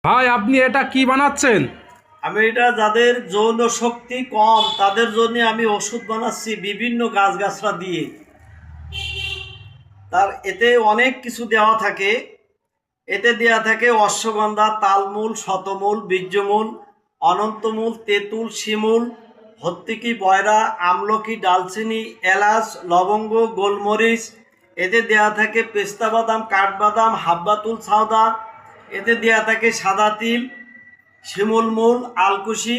ভাই আপনি এটা কি বানাচ্ছেন? আমি এটা যাদের যৌন শক্তি কম তাদের জন্য আমি ওষুধ বানাচ্ছি বিভিন্ন গাছগাছরা দিয়ে। তার এতে অনেক কিছু দেওয়া থাকে। এতে দেওয়া থাকে অশ্বগন্ধা, তালমূল, শতমূল, বীর্যমূল, অনন্তমূল, তেঁতুল, শিমুল, হত্তিকি, বয়রা, আমলকি, ডালচিনি, এলাচ, লবঙ্গ, গোলমরিচ। এতে দেওয়া থাকে পেস্তা বাদাম, কাঠবাদাম, হাব্বাতুল ছাউদা। এতে দেওয়া থাকে সাদা তিল, শিমুল মূল, আলকুশি,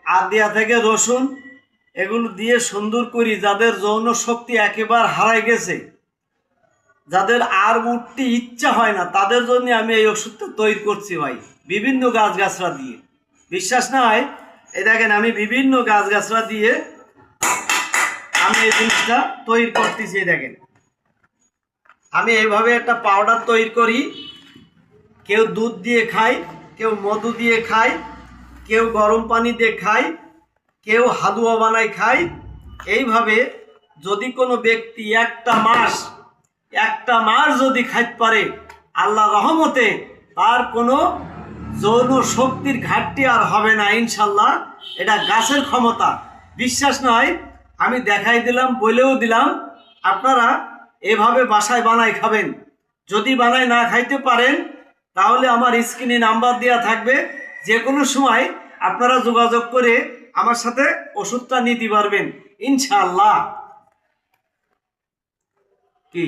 আর দেওয়া থাকে রসুন। এগুলো দিয়ে সুন্দর করি যাদের যৌন শক্তি একেবারে হারাই গেছে, যাদের আর উঠতে ইচ্ছা হয় না, তাদের জন্য আমি এই ওষুধটা তৈরি করছি ভাই, বিভিন্ন গাছগাছরা দিয়ে। বিশ্বাস না হয়, এই দেখেন আমি বিভিন্ন গাছগাছরা দিয়ে আমি এই জিনিসটা তৈরি করতেছি। দেখেন আমি এইভাবে একটা পাউডার তৈরি করি। কেউ দুধ দিয়ে খায়, কেউ মধু দিয়ে খায়, কেউ গরম পানি দিয়ে খায়, কেউ হালুয়া বানায় খায়। এইভাবে যদি কোনো ব্যক্তি একটা মাস যদি খাইতে পারে, আল্লাহ রহমতে তার কোনো যৌন শক্তির ঘাটতি আর হবে না ইনশাল্লাহ। এটা গাছের ক্ষমতা। বিশ্বাস নয়, আমি দেখাই দিলাম, বলেও দিলাম। আপনারা এভাবে বাসায় বানায় খাবেন। যদি বানায় না খাইতে পারেন, তাহলে আমার স্ক্রিনে নাম্বার দেওয়া থাকবে, যে কোনো সময় আপনারা যোগাযোগ করে আমার সাথে ওষুধটা নিতে পারবেন ইনশাআল্লাহ। কি